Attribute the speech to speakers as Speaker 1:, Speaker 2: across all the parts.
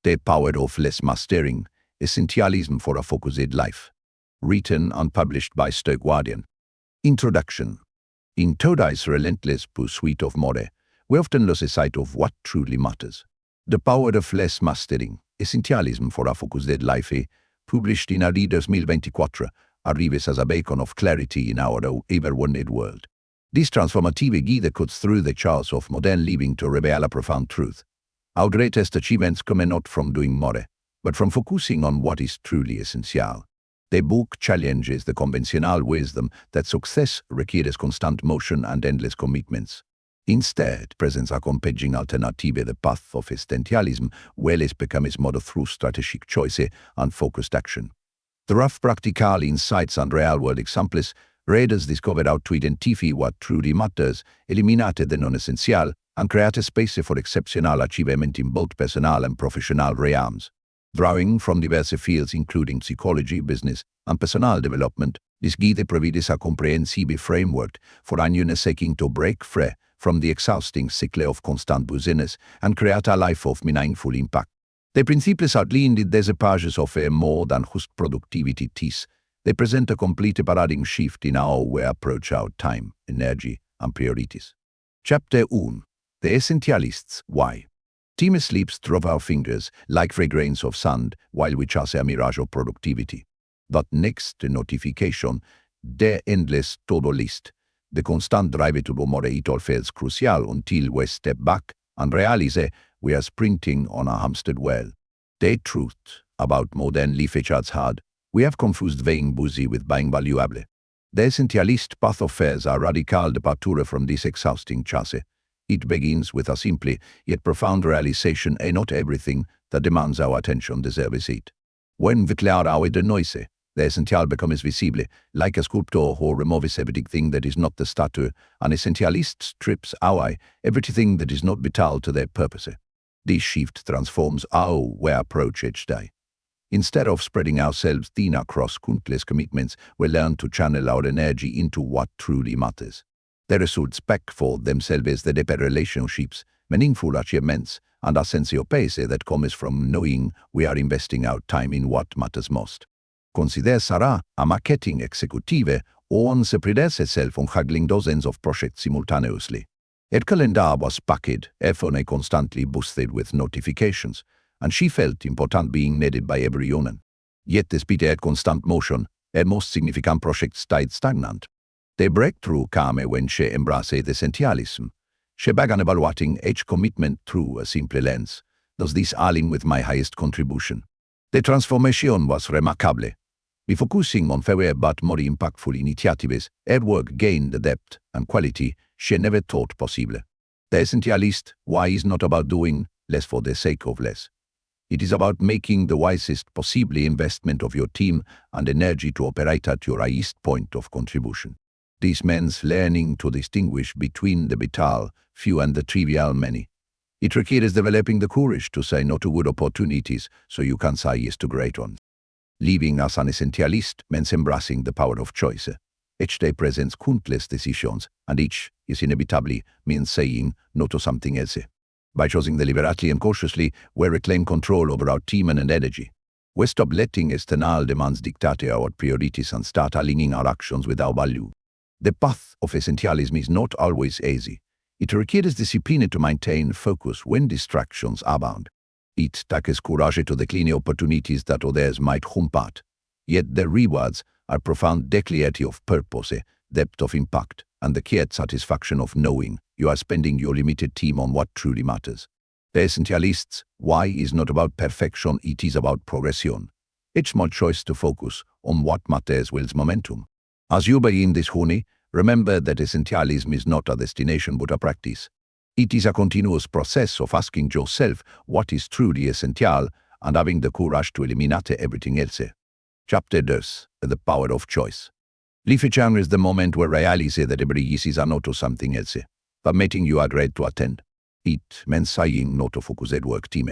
Speaker 1: The Power of Less Mastering, Esencialism for a Focused Life. Written and published by The Guardian. Introduction. In today's relentless pursuit of more, we often lose sight of what truly matters. The Power of Less Mastering, Esencialism for a Focused Life, published in a Reader's 2024, arrives as a beacon of clarity in our ever-wanted world. This transformative guide cuts through the chaos of modern living to reveal a profound truth. Our greatest achievements come not from doing more, but from focusing on what is truly essential. The book challenges the conventional wisdom that success requires constant motion and endless commitments. Instead, presents a compelling alternative, the path of Esencialism, where it becomes more through strategic choice and focused action. Through practical insights and real-world examples, readers discover how to identify what truly matters, eliminate the non-essential, and create a space for exceptional achievement in both personal and professional realms. Drawing from diverse fields including psychology, business, and personal development, this guide provides a comprehensive framework for anyone seeking to break free from the exhausting cycle of constant busyness and create a life of meaningful impact. The principles outlined in these pages offer more than just productivity tips. They present a complete paradigm shift in how we approach our time, energy, and priorities. Chapter 1. The Essentialists. Why? Time slips through our fingers like free grains of sand while we chase a mirage of productivity. That next notification, the endless to-do list, the constant drive to do more, it all feels crucial until we step back and realize we are sprinting on a hamster wheel. The truth about modern life is hard. We have confused being busy with being valuable. The essentialist path offers a radical departure from this exhausting chase. It begins with a simple yet profound realization that not everything that demands our attention deserves it. When we clear away the noise, the essential becomes visible, like a sculptor who removes everything that is not the statue. An essentialist strips away everything that is not vital to their purpose. This shift transforms how we approach each day. Instead of spreading ourselves thin across countless commitments, we learn to channel our energy into what truly matters. The results speak for themselves as the deeper relationships, meaningful achievements, and a sense of peace that comes from knowing we are investing our time in what matters most. Consider Sarah, a marketing executive, who once prided herself on juggling dozens of projects simultaneously. Her calendar was packed, her phone constantly boosted with notifications, and she felt important being needed by everyone. Yet despite her constant motion, her most significant projects stayed stagnant. The breakthrough came when she embraced Essentialism. She began evaluating each commitment through a simple lens. Does this align with my highest contribution? The transformation was remarkable. By focusing on fewer but more impactful initiatives, her work gained depth and quality she never thought possible. The Essentialist why is not about doing less for the sake of less. It is about making the wisest possible investment of your team and energy to operate at your highest point of contribution. This means learning to distinguish between the vital few and the trivial many. It requires developing the courage to say no to good opportunities so you can say yes to great ones. Living as an essentialist means embracing the power of choice. Each day presents countless decisions, and each is inevitably means saying no to something else. By choosing deliberately and cautiously, we reclaim control over our team and energy. We stop letting external demands dictate our priorities and start aligning our actions with our value. The path of Essentialism is not always easy. It requires discipline to maintain focus when distractions abound. It takes courage to decline opportunities that others might jump at. Yet the rewards are profound clarity of purpose, depth of impact, and the quiet satisfaction of knowing you are spending your limited time on what truly matters. The Essentialist's why is not about perfection, it is about progression. Each small choice to focus on what matters builds momentum. As you begin this journey, remember that Essentialism is not a destination but a practice. It is a continuous process of asking yourself what is truly essential and having the courage to eliminate everything else. Chapter 2. The Power of Choice. Life is the moment where realize that every yes is a no to something else, but making you agreed to attend. It means saying no to focused work team,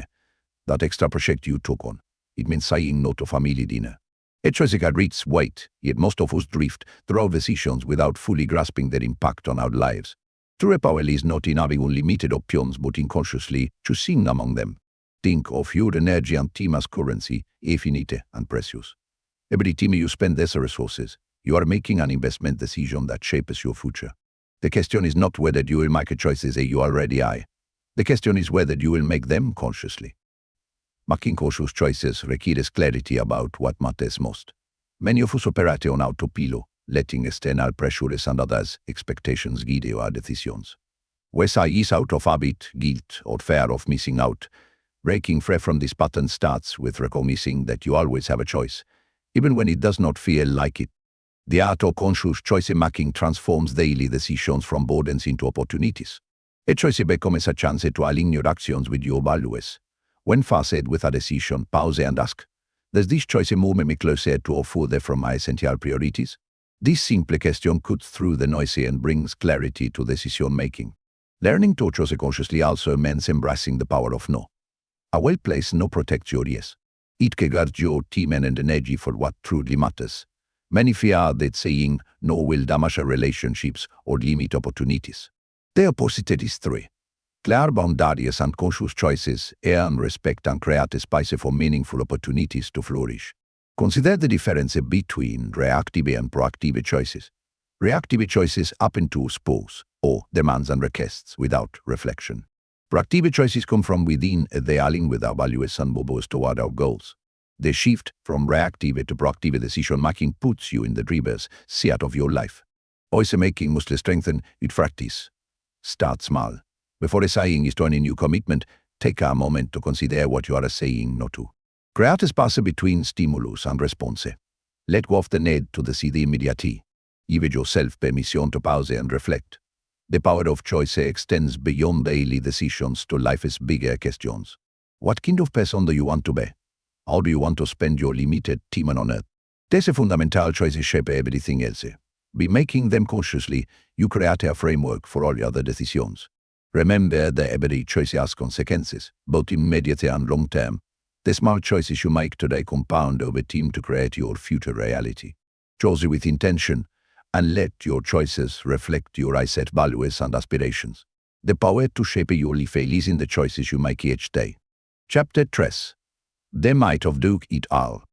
Speaker 1: that extra project you took on. It means saying no to family dinner. Each choice carries weight, yet most of us drift through our decisions without fully grasping their impact on our lives. True power is not in having unlimited options but in consciously choosing among them. Think of your energy and time as currency, finite and precious. Every time you spend these resources, you are making an investment decision that shapes your future. The question is not whether you will make choices that you already are. The question is whether you will make them consciously. Making conscious choices requires clarity about what matters most. Many of us operate on autopilot, letting external pressures and others' expectations guide our decisions. Whether it's out of habit, guilt, or fear of missing out, breaking free from this pattern starts with recognizing that you always have a choice, even when it does not feel like it. The art of conscious choice-making transforms daily decisions from burdens into opportunities. A choice becomes a chance to align your actions with your values. When faced with a decision, pause and ask, does this choice move me closer to or further from my essential priorities? This simple question cuts through the noise and brings clarity to decision-making. Learning to choose consciously also means embracing the power of no. A well-placed no protects your yes. It guards your time and energy for what truly matters. Many fear that saying no will damage relationships or limit opportunities. The opposite is true. Clear boundaries and conscious choices earn respect and create space for meaningful opportunities to flourish. Consider the difference between reactive and proactive choices. Reactive choices happen to spouse or demands and requests without reflection. Proactive choices come from within, they align with our values and move us toward our goals. The shift from reactive to proactive decision-making puts you in the driver's seat of your life. Choice-making must strengthen with practice. Start small. Before saying is to any new commitment, take a moment to consider what you are saying no to. Create a space between stimulus and response. Let go of the need to decide immediately. Give yourself permission to pause and reflect. The power of choice extends beyond daily decisions to life's bigger questions. What kind of person do you want to be? How do you want to spend your limited time on earth? These fundamental choices shape everything else. By making them consciously, you create a framework for all other decisions. Remember that every choice has consequences, both immediate and long-term. The small choices you make today compound over time to create your future reality. Choose with intention, and let your choices reflect your set values and aspirations. The power to shape your life lies in the choices you make each day. Chapter 3. The might of doing it all.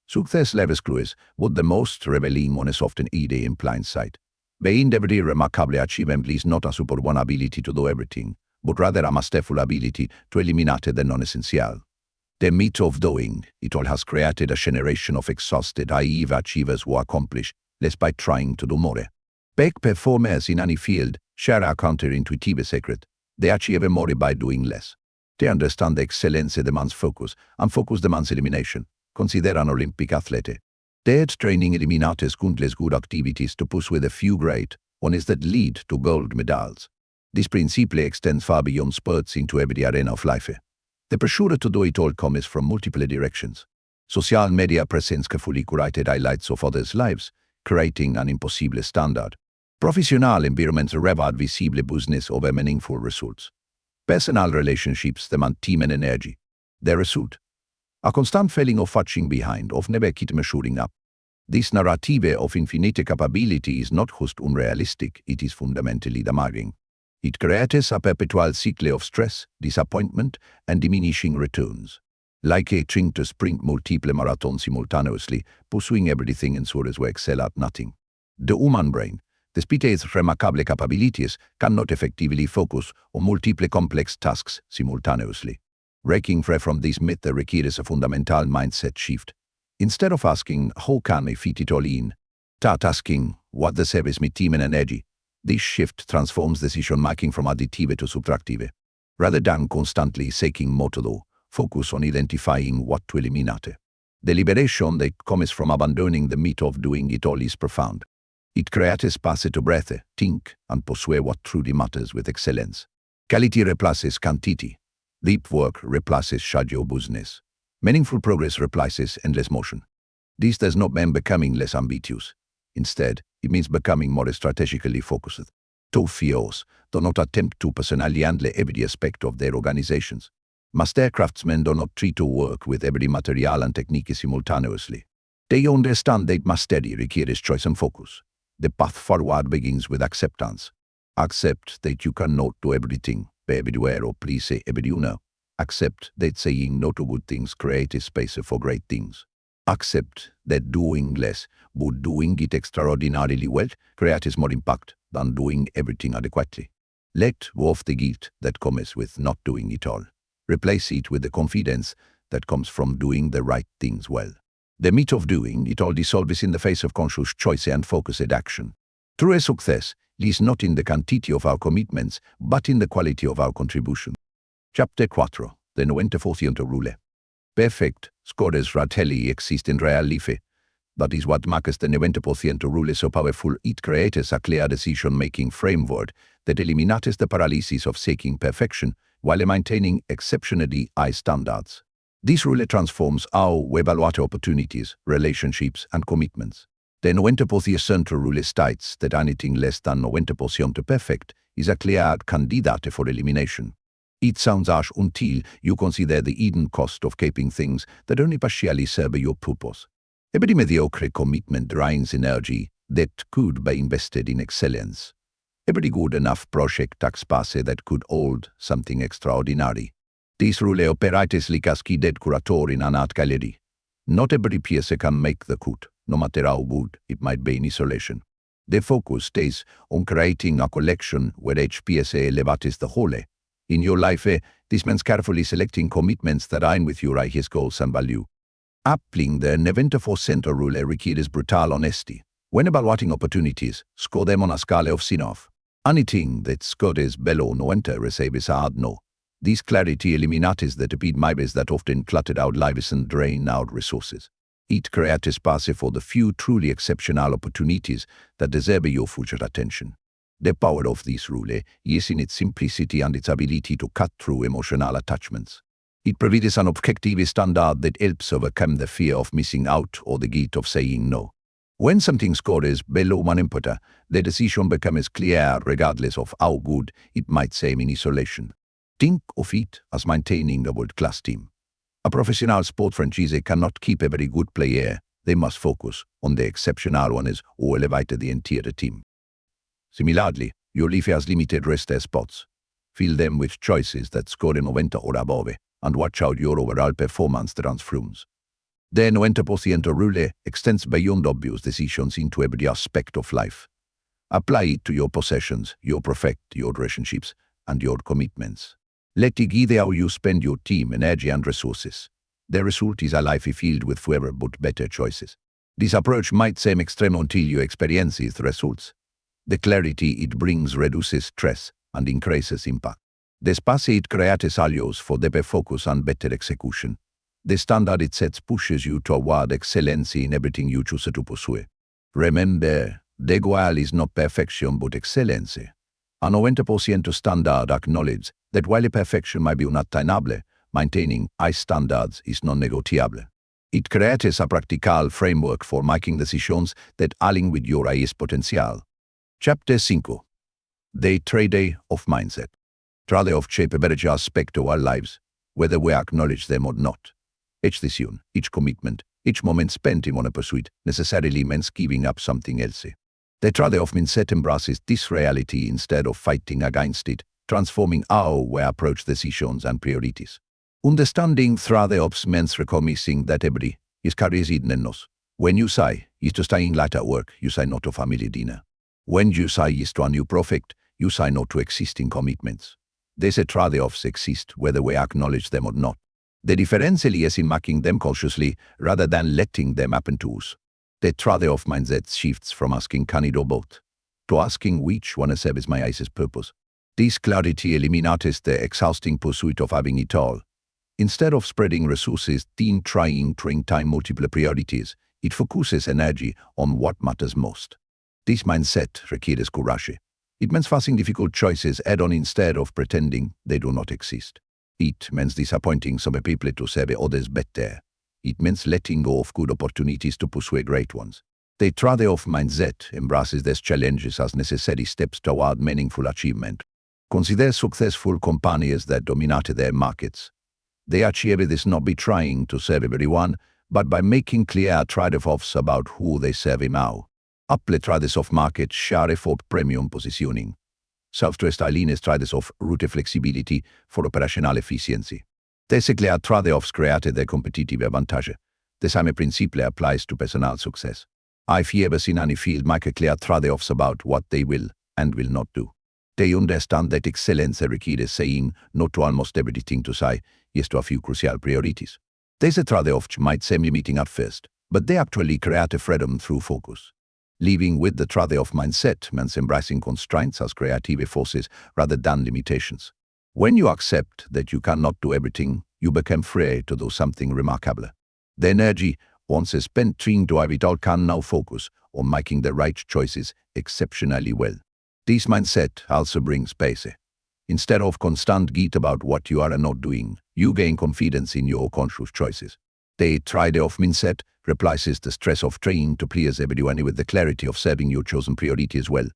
Speaker 1: Success level screws what the most revealing one is often hidden in plain sight. Behind every remarkable achievement is not a superhuman ability to do everything, but rather a masterful ability to eliminate the non-essential. The myth of doing it all has created a generation of exhausted, naive achievers who accomplish less by trying to do more. Peak performers in any field share a counterintuitive secret. They achieve more by doing less. They understand that excellence demands focus, and focus demands elimination. Consider an Olympic athlete. Their training eliminates countless good activities to pursue the few great ones that lead to gold medals. This principle extends far beyond sports into every arena of life. The pressure to do it all comes from multiple directions. Social media presents carefully curated highlights of others' lives, creating an impossible standard. Professional environments reward visible business over meaningful results. Personal relationships demand time and energy. The result? A constant feeling of falling behind, of never quite measuring up. This narrative of infinite capability is not just unrealistic, it is fundamentally damaging. It creates a perpetual cycle of stress, disappointment, and diminishing returns. Like trying to sprint multiple marathons simultaneously, pursuing everything ensures we excel at nothing. The human brain, despite its remarkable capabilities, cannot effectively focus on multiple complex tasks simultaneously. Breaking free from this myth requires a fundamental mindset shift. Instead of asking, how can I fit it all in? Start asking, what deserves me time and energy? This shift transforms decision-making from additive to subtractive. Rather than constantly seeking more to do, focus on identifying what to eliminate. The liberation that comes from abandoning the myth of doing it all is profound. It creates space to breathe, think, and pursue what truly matters with excellence. Quality replaces quantity. Deep work replaces shadow business. Meaningful progress replaces endless motion. This does not mean becoming less ambitious. Instead, it means becoming more strategically focused. Top CEOs do not attempt to personally handle every aspect of their organizations. Master craftsmen do not try to work with every material and technique simultaneously. They understand that mastery requires choice and focus. The path forward begins with acceptance. Accept that you cannot do everything, be everywhere, or please everyone. Accept that saying no to good things creates space for great things. Accept that doing less, but doing it extraordinarily well, creates more impact than doing everything adequately. Let go of the guilt that comes with not doing it all. Replace it with the confidence that comes from doing the right things well. The myth of doing it all dissolves in the face of conscious choice and focused action. True success lies not in the quantity of our commitments, but in the quality of our contribution. Chapter 4. The 90% rule. Perfect scores rarely exist in real life. That is what makes the 90% rule so powerful. It creates a clear decision-making framework that eliminates the paralysis of seeking perfection while maintaining exceptionally high standards. This rule transforms how we evaluate opportunities, relationships, and commitments. The 90% rule states that anything less than 90% perfect is a clear candidate for elimination. It sounds harsh until you consider the hidden cost of keeping things that only partially serve your purpose. Every mediocre commitment drains energy that could be invested in excellence. Every good enough project takes space that could hold something extraordinary. This rule operates like a skilled curator in an art gallery. Not every piece can make the cut, no matter how good it might be in isolation. The focus stays on creating a collection where each piece elevates the whole. In your life, this means carefully selecting commitments that align with your highest goals and value. Applying the 90% rule requires brutal honesty. When evaluating opportunities, score them on a scale of 0. Anything that scores below 90 receives a hard no. This clarity eliminates the repeat miles that often clutter our lives and drain our resources. It creates space for the few truly exceptional opportunities that deserve your full attention. The power of this rule is in its simplicity and its ability to cut through emotional attachments. It provides an objective standard that helps overcome the fear of missing out or the guilt of saying no. When something scores below 100, the decision becomes clear regardless of how good it might seem in isolation. Think of it as maintaining a world-class team. A professional sport franchise cannot keep every good player. They must focus on the exceptional ones who elevate the entire team. Similarly, your life has limited rest spots. Fill them with choices that score 90 or above, and watch how your overall performance transforms. The 90% rule extends beyond obvious decisions into every aspect of life. Apply it to your possessions, your profit, your relationships, and your commitments. Let it guide how you spend your time, energy, and resources. The result is a life filled with fewer but better choices. This approach might seem extreme until you experience its results. The clarity it brings reduces stress and increases impact. The space it creates allows for deeper focus and better execution. The standard it sets pushes you toward excellence in everything you choose to pursue. Remember, the goal is not perfection but excellence. A 90% standard acknowledges that while perfection might be unattainable, maintaining high standards is non-negotiable. It creates a practical framework for making decisions that align with your highest potential. Chapter 5. The trade of mindset. Trade-off shape every aspect of our lives, whether we acknowledge them or not. Each decision, each commitment, each moment spent in one pursuit necessarily means giving up something else. The trade-off mindset embraces this reality instead of fighting against it, transforming how we approach decisions and priorities. Understanding trade-offs means recognizing that every is carries in us. When you say yes to staying late at work, you say no to family dinner. When you say yes to a new project, you say no to existing commitments. These trade-offs exist whether we acknowledge them or not. The difference lies in making them consciously rather than letting them happen to us. The trade-off mindset shifts from asking can I do both to asking which one serves my highest purpose. This clarity eliminates the exhausting pursuit of having it all. Instead of spreading resources thin trying to time multiple priorities, it focuses energy on what matters most. This mindset requires courage. It means facing difficult choices head-on instead of pretending they do not exist. It means disappointing some people to serve others better. It means letting go of good opportunities to pursue great ones. The trade-off mindset embraces these challenges as necessary steps toward meaningful achievement. Consider successful companies that dominate their markets. They achieve this not by trying to serve everyone, but by making clear trade-offs about who they serve and how. Apple trade-off market share for premium positioning. Software styling trade-off route flexibility for operational efficiency. Dessa clear trade-offs create competitive avantage. Det same principle applies to personal success. If others in any field make clear trade-offs about what they will and will not do. They understand that excellence requires saying no to almost everything to say yes to a few crucial priorities. These trade-offs might seem limiting at first, but they actually create freedom through focus. Living with the trade-off mindset means embracing constraints as creative forces rather than limitations. When you accept that you cannot do everything, you become free to do something remarkable. The energy once spent trying to have it all can now focus on making the right choices exceptionally well. This mindset also brings peace. Instead of constant guilt about what you are not doing, you gain confidence in your conscious choices. The trade-off mindset replaces the stress of trying to please everyone with the clarity of serving your chosen priority as well.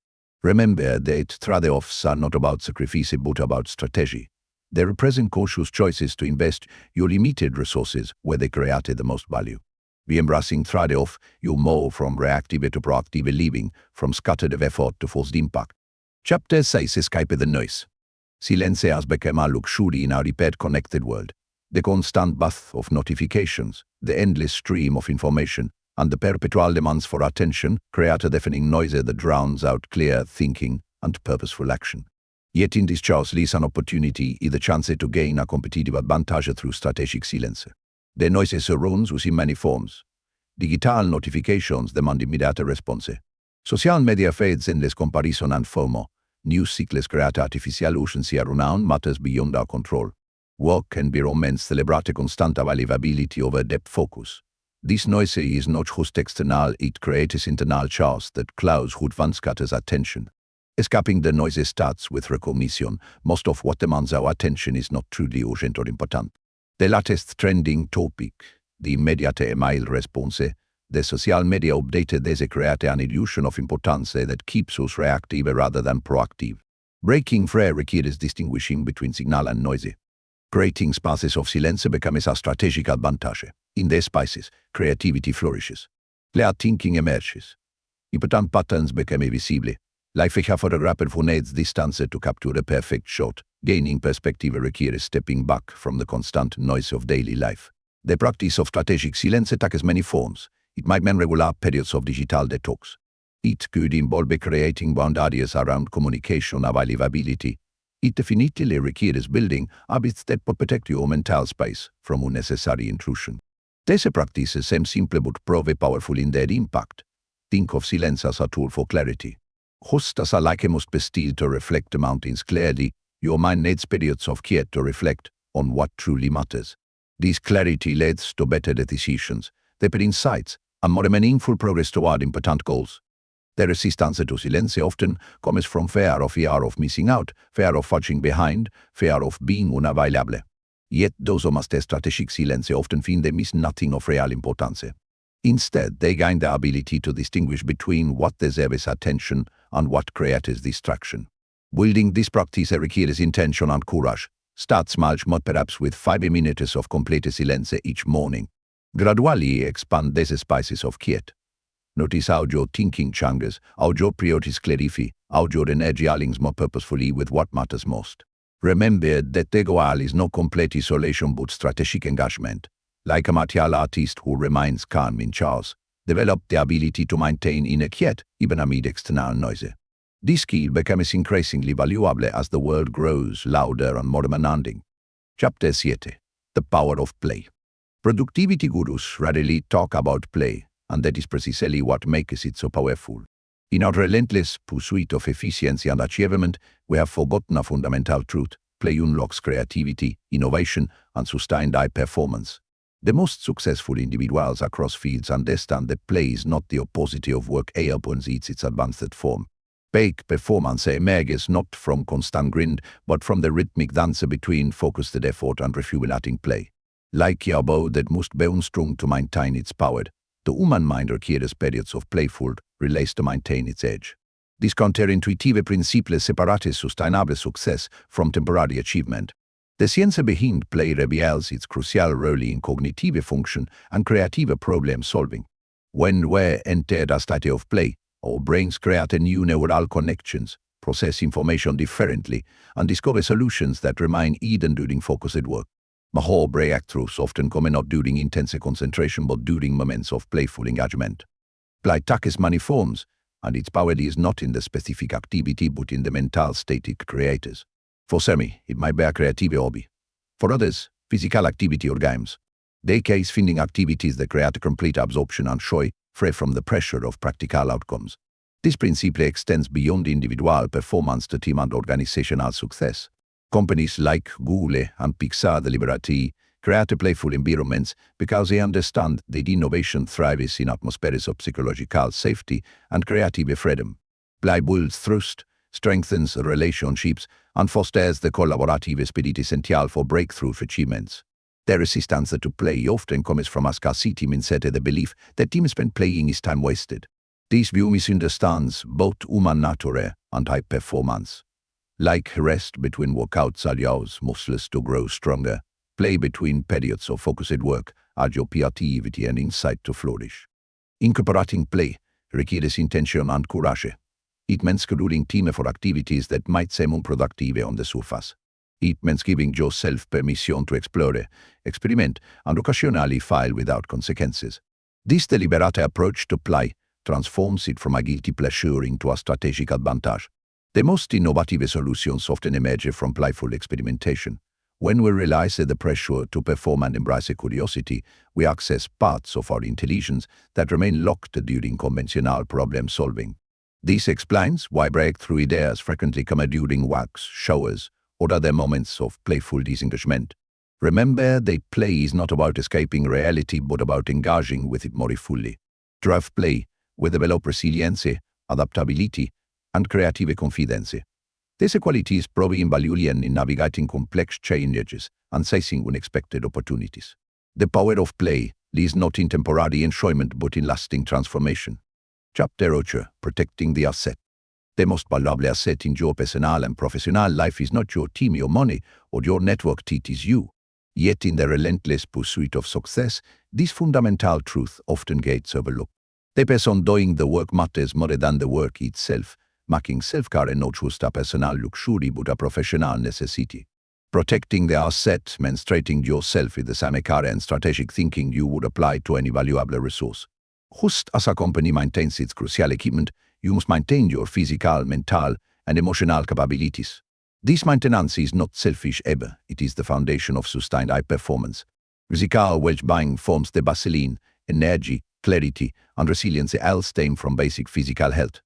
Speaker 1: Remember that trade-offs are not about sacrifice but about strategy. They represent conscious choices to invest your limited resources where they create the most value. By embracing trade-off, you move from reactive to proactive living, from scattered effort to forced impact. Chapter 6: Escape the noise. Silence has become a luxury in our hyper-connected world. The constant bath of notifications, the endless stream of information, and the perpetual demands for attention create a deafening noise that drowns out clear thinking and purposeful action. Yet in this chaos lies an opportunity, the chance to gain a competitive advantage through strategic silence. The noise surrounds us in many forms. Digital notifications demand immediate response. Social media feeds endless comparison and FOMO. News cycles create artificial urgency around matters beyond our control. Work environments celebrate constant availability over depth focus. This noise is not just external, it creates internal chaos that clouds who once scatters attention. Escaping the noise starts with recognition. Most of what demands our attention is not truly urgent or important. The latest trending topic, the immediate email response, the social media update, they create an illusion of importance that keeps us reactive rather than proactive. Breaking free requires distinguishing between signal and noise. Creating spaces of silence becomes a strategic advantage. In these spaces, creativity flourishes. Clear thinking emerges. Important patterns become visible. Like a photographer who needs distance to capture a perfect shot. Gaining perspective requires stepping back from the constant noise of daily life. The practice of strategic silence takes many forms. It might mean regular periods of digital detox. It could involve creating boundaries around communication availability. It definitely requires building habits that protect your mental space from unnecessary intrusion. These practices seem simple but prove powerful in their impact. Think of silence as a tool for clarity. Just as a lake must be still to reflect the mountains clearly, your mind needs periods of quiet to reflect on what truly matters. This clarity leads to better decisions, deeper insights, and more meaningful progress toward important goals. The resistance to silence often comes from fear of missing out, fear of falling behind, fear of being unavailable. Yet those who master strategic silence often find they miss nothing of real importance. Instead, they gain the ability to distinguish between what deserves attention and what creates distraction. Building this practice requires intention and courage. Start small, perhaps with 5 minutes of complete silence each morning. Gradually expand these spaces of quiet. Notice how your thinking changes, how your priorities clarify, how your energy aligns more purposefully with what matters most. Remember that the goal is not complete isolation but strategic engagement. Like a martial artist who remains calm in chaos, develop the ability to maintain inner quiet even amid external noise. This skill becomes increasingly valuable as the world grows louder and more demanding. Chapter 7: The Power of Play. Productivity gurus rarely talk about play, and that is precisely what makes it so powerful. In our relentless pursuit of efficiency and achievement, we have forgotten a fundamental truth. Play unlocks creativity, innovation, and sustained high performance. The most successful individuals across fields understand that play is not the opposite of work upon its advanced form. Peak performance emerges not from constant grind, but from the rhythmic dance between focused effort and refueling play. Like a bow that must be unstrung to maintain its power, the human mind requires periods of playful release to maintain its edge. This counterintuitive principle separates sustainable success from temporary achievement. The science behind play reveals its crucial role in cognitive function and creative problem solving. When we enter a state of play, our brains create new neural connections, process information differently, and discover solutions that remain hidden during focused work. Mahal breakthroughs often come not during intense concentration but during moments of playful engagement. Play takes many forms, and its power is not in the specific activity but in the mental state it creates. For some, it might be a creative hobby. For others, physical activity or games. They case finding activities that create a complete absorption and joy, free from the pressure of practical outcomes. This principle extends beyond individual performance to team and organizational success. Companies like Google and Pixar deliberately create playful environments because they understand that innovation thrives in atmospheres of psychological safety and creative freedom. Play builds trust, strengthens relationships, and fosters the collaborative spirit essential for breakthrough achievements. The resistance to play often comes from a scarcity mindset, the belief that team spent playing is time wasted. This view misunderstands both human nature and high performance. Like rest between workouts allows muscles to grow stronger, play between periods of focused work allows creativity and insight to flourish. Incorporating play requires intention and courage. It means scheduling time for activities that might seem unproductive on the surface. It means giving yourself permission to explore, experiment, and occasionally fail without consequences. This deliberate approach to play transforms it from a guilty pleasure into a strategic advantage. The most innovative solutions often emerge from playful experimentation. When we realize the pressure to perform and embrace curiosity, we access parts of our intelligence that remain locked during conventional problem solving. This explains why breakthrough ideas frequently come during walks, showers, or other moments of playful disengagement. Remember that play is not about escaping reality but about engaging with it more fully. Through play, we develop resilience, adaptability, and creative confidence. These qualities prove invaluable in navigating complex changes and seizing unexpected opportunities. The power of play lies not in temporary enjoyment but in lasting transformation. Chapter 8: Protecting the asset. The most valuable asset in your personal and professional life is not your team, your money, or your network, it is you. Yet in the relentless pursuit of success, this fundamental truth often gets overlooked. The person doing the work matters more than the work itself, making self-care not just a personal luxury but a professional necessity. Protecting the asset means treating yourself with the same care and strategic thinking you would apply to any valuable resource. Just as a company maintains its crucial equipment, you must maintain your physical, mental, and emotional capabilities. This maintenance is not selfish ever, it is the foundation of sustained high performance. Physical well-being forms the baseline, energy, clarity, and resilience all stem from basic physical health.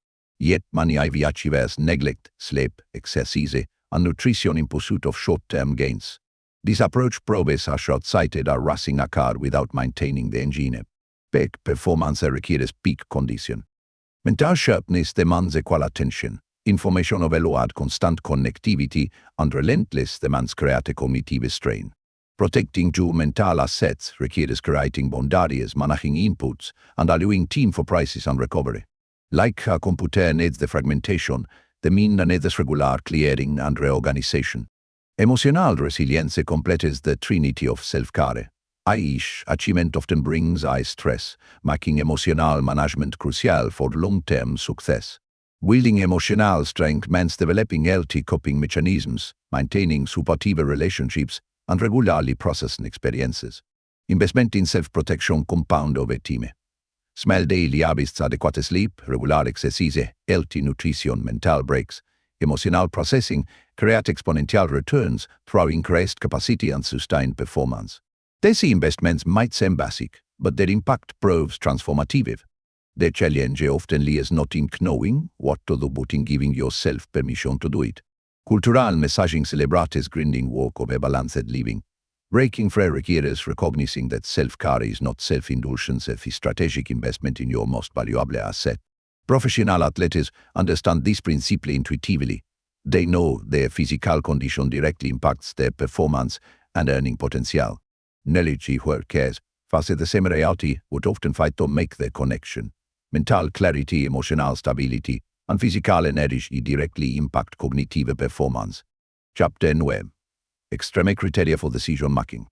Speaker 1: Yet many IV achievers neglect sleep, exercise, and nutrition in pursuit of short-term gains. This approach proves as short-sighted as racing a car without maintaining the engine. Peak performance requires peak condition. Mental sharpness demands equal attention. Information overload, constant connectivity, and relentless demands create a cognitive strain. Protecting your mental assets requires creating boundaries, managing inputs, and allowing team for crisis and recovery. Like a computer needs the fragmentation, the mind needs regular clearing and reorganization. Emotional resilience completes the trinity of self-care. Each achievement often brings high stress, making emotional management crucial for long-term success. Building emotional strength means developing healthy coping mechanisms, maintaining supportive relationships, and regularly processing experiences. Investment in self-protection compound over time. Small daily habits, adequate sleep, regular exercise, healthy nutrition, mental breaks, emotional processing create exponential returns through increased capacity and sustained performance. These investments might seem basic, but their impact proves transformative. The challenge often lies not in knowing what to do but in giving yourself permission to do it. Cultural messaging celebrates grinding work over balanced living. Breaking free requires recognizing that self-care is not self-indulgence, it is strategic investment in your most valuable asset. Professional athletes understand this principle intuitively. They know their physical condition directly impacts their performance and earning potential. Knowledge workers face the same reality would often fight to make the connection. Mental clarity, emotional stability, and physical energy directly impact cognitive performance. Chapter 9: Extreme criteria for decision making.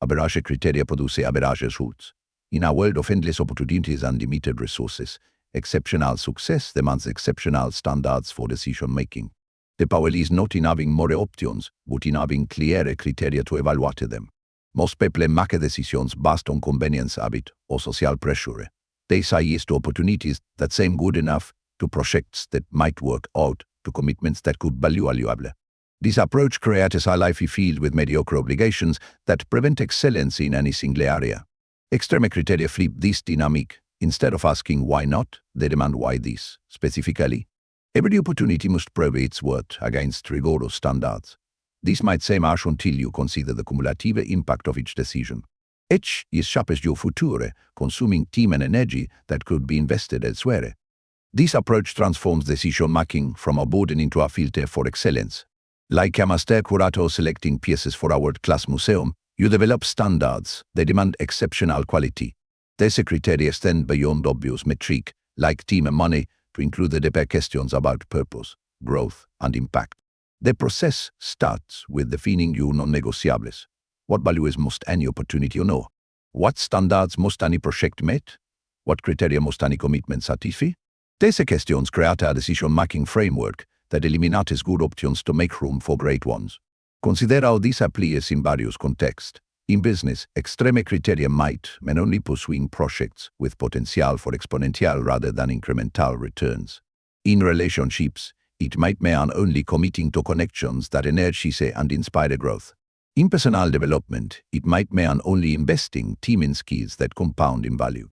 Speaker 1: Average criteria produce average results. In a world of endless opportunities and limited resources, exceptional success demands exceptional standards for decision making. The power is not in having more options, but in having clear criteria to evaluate them. Most people make decisions based on convenience, habit, or social pressure. They say yes to opportunities that seem good enough, to projects that might work out, to commitments that could be valuable. This approach creates a life filled with mediocre obligations that prevent excellence in any single area. Extreme criteria flip this dynamic. Instead of asking why not, they demand why this, specifically. Every opportunity must prove its worth against rigorous standards. This might seem harsh until you consider the cumulative impact of each decision. Each is shapes your future, consuming time and energy that could be invested elsewhere. This approach transforms decision-making from a burden into a filter for excellence. Like a master curator selecting pieces for a world-class museum, you develop standards. They demand exceptional quality. These criteria extend beyond obvious metrics, like time and money, to include the deeper questions about purpose, growth, and impact. The process starts with defining your non-negotiables. What values must any opportunity know? What standards must any project meet? What criteria must any commitment satisfy? These questions create a decision-making framework that eliminates good options to make room for great ones. Consider how this applies in various contexts. In business, extreme criteria might mean only pursuing projects with potential for exponential rather than incremental returns. In relationships, it might mean only committing to connections that energize and inspire growth. In personal development, it might mean only investing time in skills that compound in value.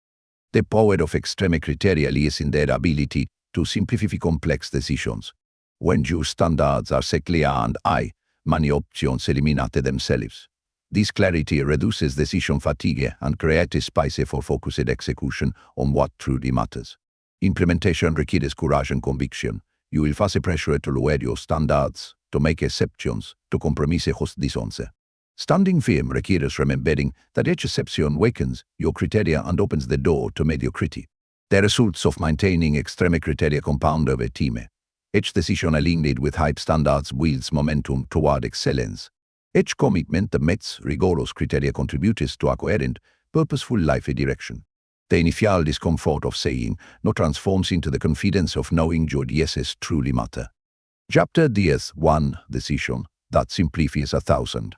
Speaker 1: The power of extreme criteria lies in their ability to simplify complex decisions. When your standards are set clear and high, many options eliminate themselves. This clarity reduces decision fatigue and creates space for focused execution on what truly matters. Implementation requires courage and conviction. You will face pressure to lower your standards, to make exceptions, to compromise justice. Standing firm requires remembering that each exception wakens your criteria and opens the door to mediocrity. The results of maintaining extreme criteria compound over time. Each decision aligned with high standards builds momentum toward excellence. Each commitment that meets rigorous criteria contributes to a coherent, purposeful life direction. The initial discomfort of saying no transforms into the confidence of knowing your yeses truly matter. Chapter DS 1 Decision that simplifies 1,000.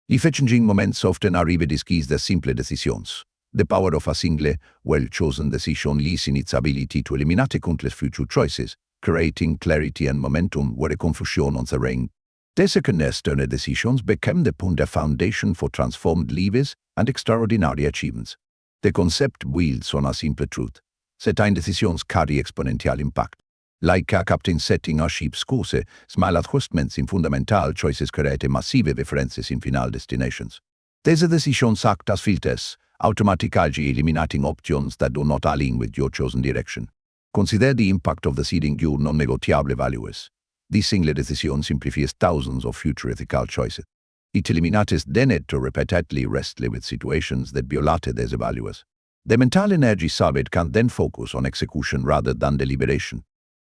Speaker 1: Life-changing moments often arrive disguised as simple decisions. The power of a single, well-chosen decision lies in its ability to eliminate countless future choices, creating clarity and momentum where confusion on the reign. These cornerstone decisions become the foundation for transformed lives and extraordinary achievements. The concept builds on a simple truth. Certain decisions carry exponential impact. Like a captain setting a ship's course, small adjustments in fundamental choices create massive differences in final destinations. These decisions act as filters, automatically eliminating options that do not align with your chosen direction. Consider the impact of deciding your non-negotiable values. This single decision simplifies thousands of future ethical choices. It eliminates the need to repeatedly wrestle with situations that violate these values. The mental energy saved can then focus on execution rather than deliberation.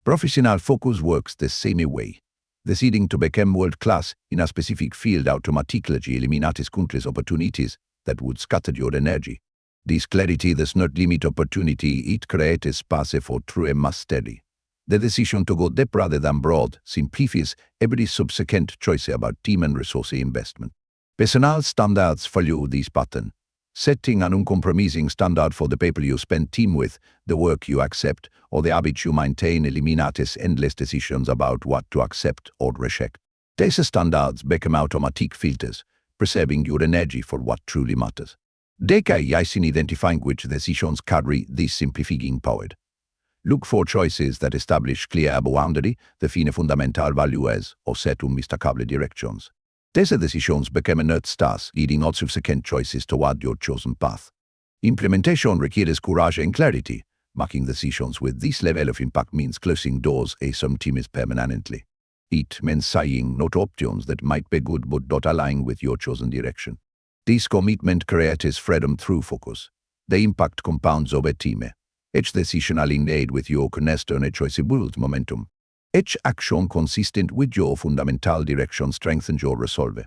Speaker 1: Professional focus works the same way. Deciding to become world-class in a specific field automatically eliminates countless opportunities that would scatter your energy. This clarity does not limit opportunity, it creates space for true mastery. The decision to go deep rather than broad simplifies every subsequent choice about time and resource investment. Personal standards follow this pattern. Setting an uncompromising standard for the people you spend time with, the work you accept, or the habits you maintain eliminates endless decisions about what to accept or reject. These standards become automatic filters, preserving your energy for what truly matters. They aid in identifying which decisions carry this simplifying power. Look for choices that establish clear boundary, define fundamental values, or set unmistakable directions. These decisions become North Stars, leading all subsequent choices toward your chosen path. Implementation requires courage and clarity. Making decisions with this level of impact means closing doors sometimes permanently. It means saying no to options that might be good but don't align with your chosen direction. This commitment creates freedom through focus. The impact compounds over time. Each decision aligned with your cornerstone choice builds momentum. Each action consistent with your fundamental direction strengthens your resolve.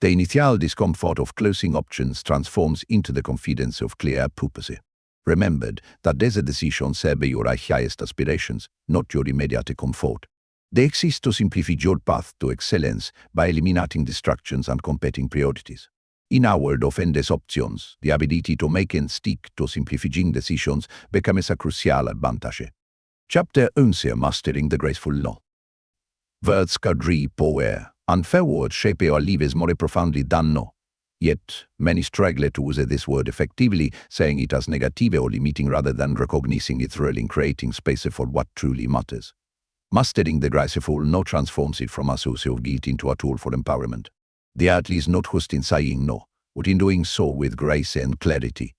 Speaker 1: The initial discomfort of closing options transforms into the confidence of clear purpose. Remember that these decisions serve your highest aspirations, not your immediate comfort. They exist to simplify your path to excellence by eliminating distractions and competing priorities. In a world of endless options, the ability to make and stick to simplifying decisions becomes a crucial advantage. Chapter 11: Mastering the Graceful No. Words carry power, and fair words shape our lives more profoundly than no. Yet, many struggle to use this word effectively, saying it as negative or limiting rather than recognizing its role in creating space for what truly matters. Mastering the graceful no transforms it from a source of guilt into a tool for empowerment. The art lies not just in saying no, but in doing so with grace and clarity.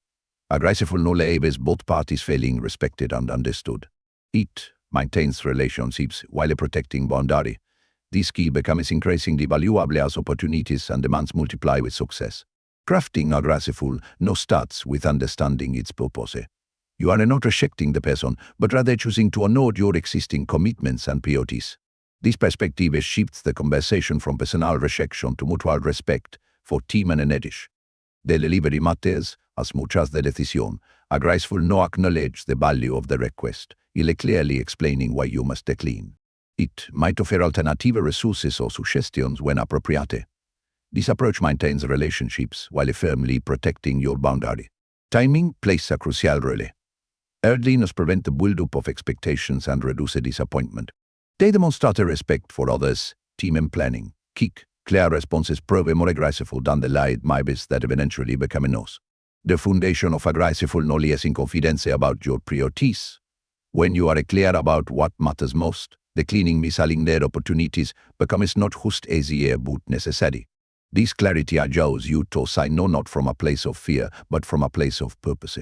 Speaker 1: A graceful no leaves both parties feeling respected and understood. It maintains relationships while protecting boundary. This key becomes increasingly valuable as opportunities and demands multiply with success. Crafting a graceful no starts with understanding its purpose. You are not rejecting the person, but rather choosing to honor your existing commitments and priorities. This perspective shifts the conversation from personal rejection to mutual respect for team and energy. The delivery matters as much as the decision. A graceful no acknowledges the value of the request, clearly explaining why you must decline. It might offer alternative resources or suggestions when appropriate. This approach maintains relationships while firmly protecting your boundary. Timing plays a crucial role. Earliness prevents the build-up of expectations and reduces disappointment. They demonstrate respect for others, team and planning. Clear responses prove more graceful than the light maybes that eventually become no's. The foundation of a graceful no lies in confidence about your priorities. When you are clear about what matters most, declining misaligned opportunities becomes not just easier but necessary. This clarity allows you to say no not from a place of fear, but from a place of purpose.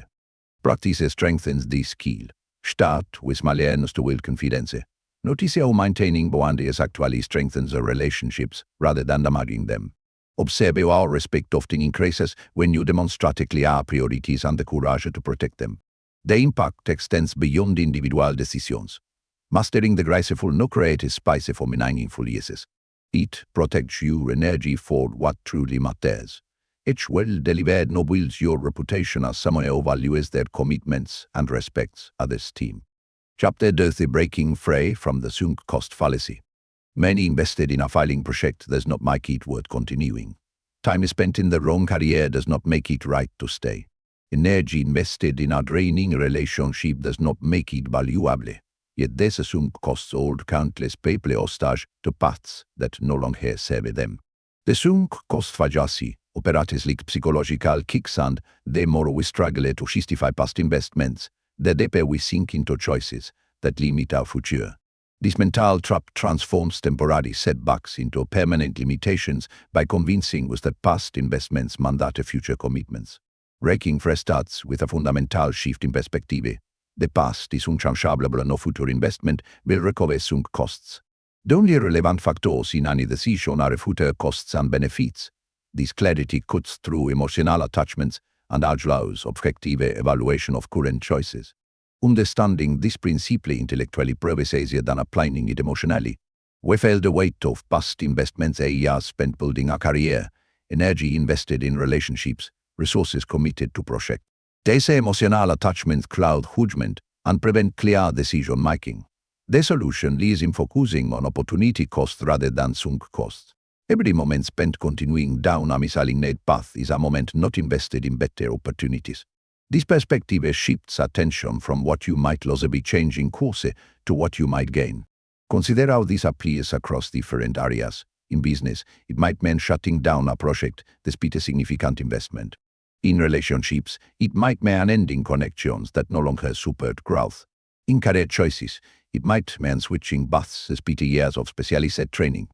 Speaker 1: Practice strengthens this skill. Start with small to build confidence. Notice how maintaining boundaries actually strengthens the relationships rather than damaging them. Observe how respect often increases when you demonstrate clear priorities and the courage to protect them. The impact extends beyond individual decisions. Mastering the graceful no creates space for meaningful yeses. It protects your energy for what truly matters. Each well-delivered no builds your reputation as someone who values their commitments and respects others' team. Chapter 30: Breaking free from the sunk cost fallacy. Many invested in a failing project does not make it worth continuing. Time spent in the wrong career does not make it right to stay. Energy invested in a draining relationship does not make it valuable. Yet this sunk costs hold countless people hostage to paths that no longer serve them. The sunk cost fallacy operates like psychological quicksand. The more we struggle to justify past investments, the deeper we sink into choices that limit our future. This mental trap transforms temporary setbacks into permanent limitations by convincing us that past investments mandate future commitments. Breaking free starts with a fundamental shift in perspective. The past is unchangeable and no future investment will recover sunk costs. The only relevant factors in any decision are future costs and benefits. This clarity cuts through emotional attachments and allows objective evaluation of current choices. Understanding this principle intellectually proves easier than applying it emotionally. We feel the weight of past investments, years spent building a career, energy invested in relationships, resources committed to projects. These emotional attachments cloud judgment and prevent clear decision-making. The solution lies in focusing on opportunity costs rather than sunk costs. Every moment spent continuing down a misaligned path is a moment not invested in better opportunities. This perspective shifts attention from what you might lose by changing course to what you might gain. Consider how this applies across different areas. In business, it might mean shutting down a project despite a significant investment. In relationships, it might mean ending connections that no longer support growth. In career choices, it might mean switching paths despite years of specialized training.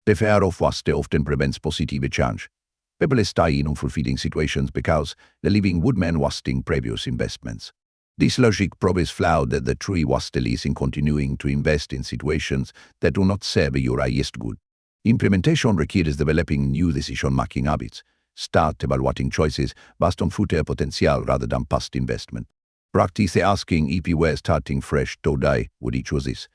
Speaker 1: The fear of waste often prevents positive change. People stay in unfulfilling situations because the living would mean wasting previous investments. This logic proves flawed that the true waste lies in continuing to invest in situations that do not serve your highest good. Implementation requires developing new decision-making habits. Start evaluating choices based on future potential rather than past investment. Practice asking if you were starting fresh today, would you choose this?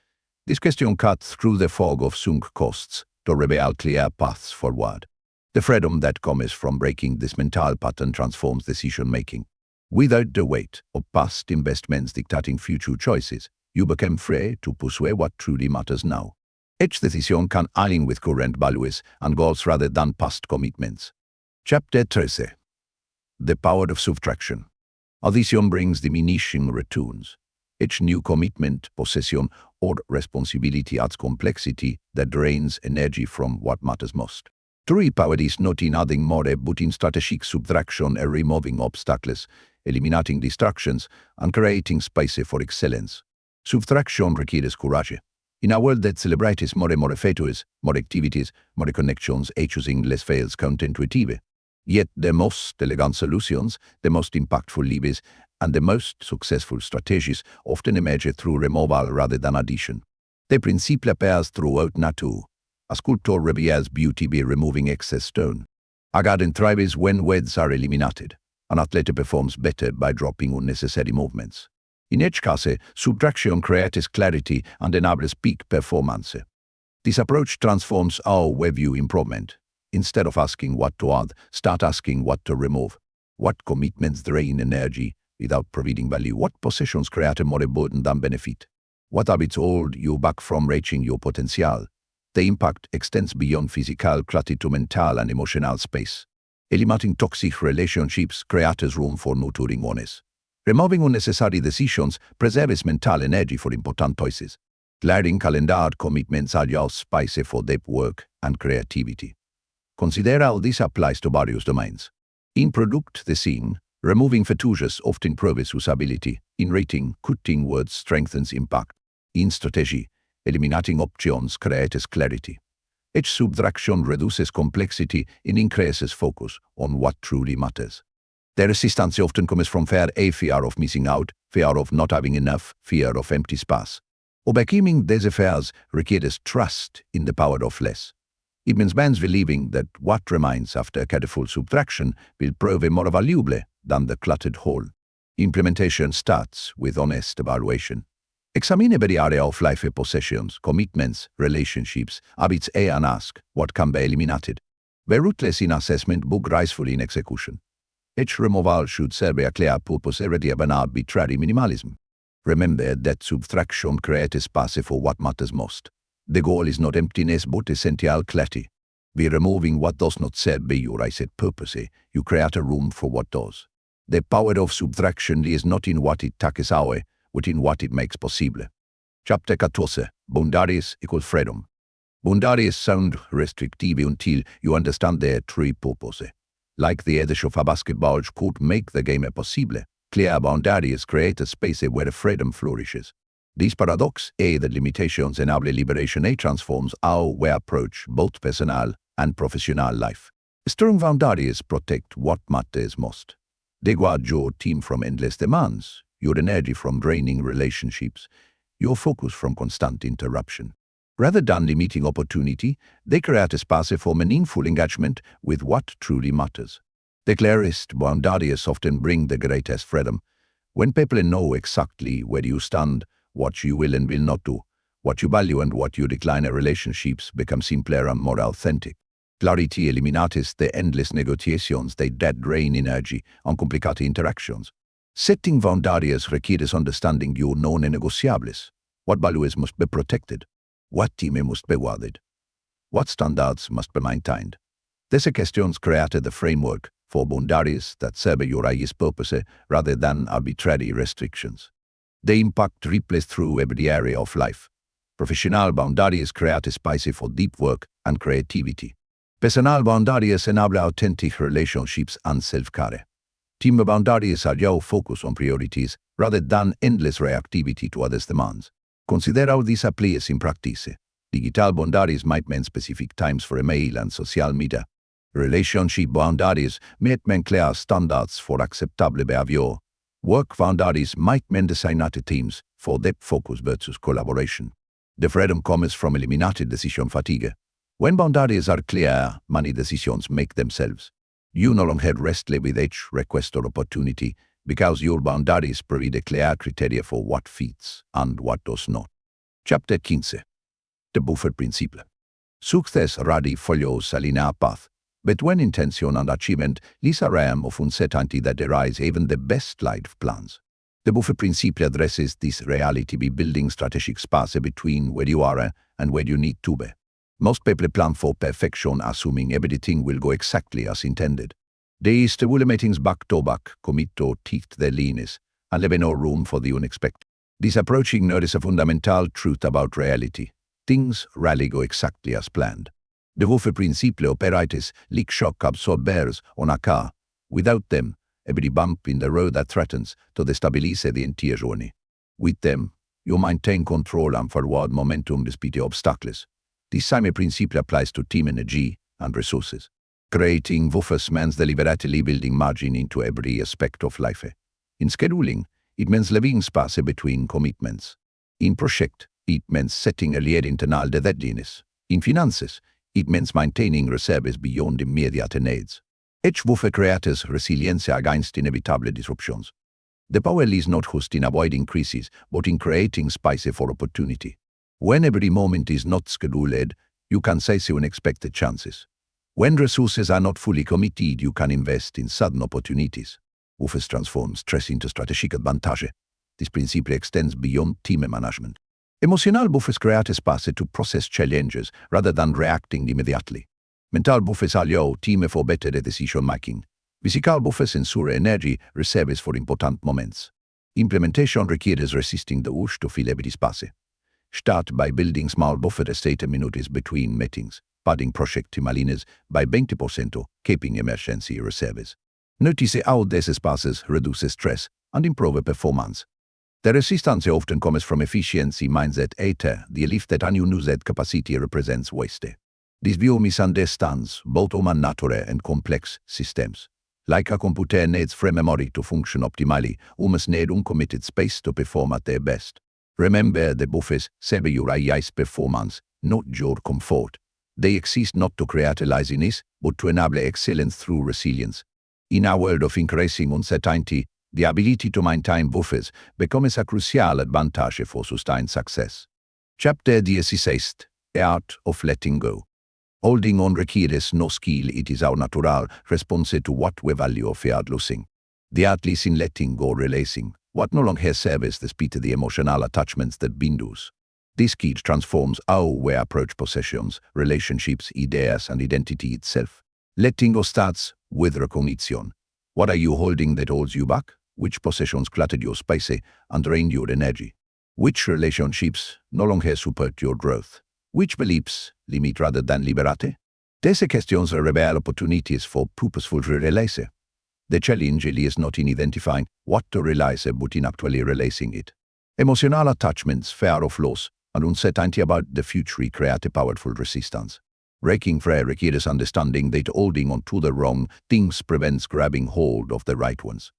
Speaker 1: This question cuts through the fog of sunk costs to reveal clear paths forward. The freedom that comes from breaking this mental pattern transforms decision-making. Without the weight of past investments dictating future choices, you become free to pursue what truly matters now. Each decision can align with current values and goals rather than past commitments. Chapter 13. The Power of Subtraction. Addition brings diminishing returns. Each new commitment, possession, or responsibility adds complexity that drains energy from what matters most. True power is not in adding more, but in strategic subtraction and removing obstacles, eliminating distractions, and creating space for excellence. Subtraction requires courage. In a world that celebrates more features, more activities, more connections, choosing less fails counterintuitive. Yet the most elegant solutions, the most impactful levers, and the most successful strategies often emerge through removal rather than addition. The principle appears throughout nature. A sculptor reveres beauty by removing excess stone. A garden thrives when weeds are eliminated. An athlete performs better by dropping unnecessary movements. In each case, subtraction creates clarity and enables peak performance. This approach transforms how we view improvement. Instead of asking what to add, start asking what to remove. What commitments drain energy without providing value? What possessions create more burden than benefit? What habits hold you back from reaching your potential? The impact extends beyond physical clarity to mental and emotional space. Eliminating toxic relationships creates room for nurturing ones. Removing unnecessary decisions preserves mental energy for important choices. Clearing calendar commitments allows space for depth work and creativity. Consider how this applies to various domains. In product design, removing features often improves usability. In rating, cutting words strengthens impact. In strategy, eliminating options creates clarity. Each subtraction reduces complexity and increases focus on what truly matters. The resistance often comes from fear of missing out, fear of not having enough, fear of empty space. Overcoming these fears requires trust in the power of less. It means believing that what remains after careful subtraction will prove more valuable than the cluttered whole. Implementation starts with honest evaluation. Examine every area of life: possessions, commitments, relationships, habits, and ask what can be eliminated. Be ruthless in assessment, but graceful in execution. Each removal should serve a clear purpose rather than arbitrary minimalism. Remember that subtraction creates space for what matters most. The goal is not emptiness but essential clarity. By removing what does not serve your raised purpose, you create a room for what does. The power of subtraction is not in what it takes away, but in what it makes possible. Chapter 14. Boundaries equal freedom. Boundaries sound restrictive until you understand their true purpose. Like the edge of a basketball court make the game possible, clear boundaries create a space where freedom flourishes. This paradox, that limitations enable liberation, transforms how we approach both personal and professional life. Strong boundaries protect what matters most. They guard your team from endless demands, your energy from draining relationships, your focus from constant interruption. Rather than limiting opportunity, they create a space for meaningful engagement with what truly matters. The clearest boundaries often bring the greatest freedom. When people know exactly where you stand, what you will and will not do, what you value and what you decline, relationships become simpler and more authentic. Clarity eliminates the endless negotiations that drain energy and complicated interactions. Setting boundaries requires understanding your non-negotiables. What values must be protected? What team must be guarded? What standards must be maintained? These questions created the framework for boundaries that serve your highest purpose rather than arbitrary restrictions. The impact ripples through every area of life. Professional boundaries create a space for deep work and creativity. Personal boundaries enable authentic relationships and self-care. Team boundaries allow focus on priorities rather than endless reactivity to others' demands. Consider how this applies in practice. Digital boundaries might mean specific times for email and social media. Relationship boundaries might mean clear standards for acceptable behavior. Work boundaries might mean designated teams for depth focus versus collaboration. The freedom comes from eliminated decision fatigue. When boundaries are clear, many decisions make themselves. You no longer wrestle with each request or opportunity because your boundaries provide a clear criteria for what fits and what does not. Chapter 15. The buffer principle. Success rarely follows a linear path. Between intention and achievement lies a realm of uncertainty that derives even the best laid plans. The buffer principle addresses this reality by building strategic space between where you are and where you need to be. Most people plan for perfection, assuming everything will go exactly as intended. De stewule meetings back to back, committo ticht their leanness, and leave no room for the unexpected. This approaching notice a fundamental truth about reality. Things rarely go exactly as planned. De woffe principle operates like shock absorbers on a car. Without them, every bump in the road that threatens to destabilize the entire journey. With them, you maintain control and forward momentum despite obstacles. This same principle applies to team energy and resources. Creating buffers means deliberately building margin into every aspect of life. In scheduling, it means leaving space between commitments. In project, it means setting a clear internal deadlines. In finances, it means maintaining reserves beyond immediate needs. Each buffer creates resilience against inevitable disruptions. The power lies not just in avoiding crises, but in creating space for opportunity. When every moment is not scheduled, you can seize unexpected chances. When resources are not fully committed, you can invest in sudden opportunities. Buffers transforms stress into strategic advantage. This principle extends beyond team management. Emotional buffers create space to process challenges rather than reacting immediately. Mental buffers allow team for better decision-making. Physical buffers ensure energy reserves for important moments. Implementation requires resisting the urge to fill every space. Start by building small buffer state minutes between meetings, padding project timelines by 20%, keeping emergency reserves. Notice how these spaces reduce stress and improve performance. The resistance often comes from efficiency mindset the belief that unused capacity represents waste. This view misunderstands both human nature and complex systems. Like a computer needs free memory to function optimally, humans need uncommitted space to perform at their best. Remember, the buffers serve your highest performance, not your comfort. They exist not to create laziness, but to enable excellence through resilience. In a world of increasing uncertainty, the ability to maintain buffers becomes a crucial advantage for sustained success. Chapter 16: Art of Letting Go. Holding on requires no skill, it is our natural response to what we value or fear losing. The art lies in letting go, releasing what no longer serves despite the emotional attachments that bind us. This skill transforms how we approach possessions, relationships, ideas, and identity itself. Letting go starts with recognition. What are you holding that holds you back? Which possessions cluttered your space and drained your energy? Which relationships no longer support your growth? Which beliefs limit rather than liberate? These questions reveal opportunities for purposeful release. The challenge is not in identifying what to release, but in actually releasing it. Emotional attachments, fear of loss, and uncertainty about the future create a powerful resistance. Breaking free requires understanding that holding on to the wrong things prevents grabbing hold of the right ones.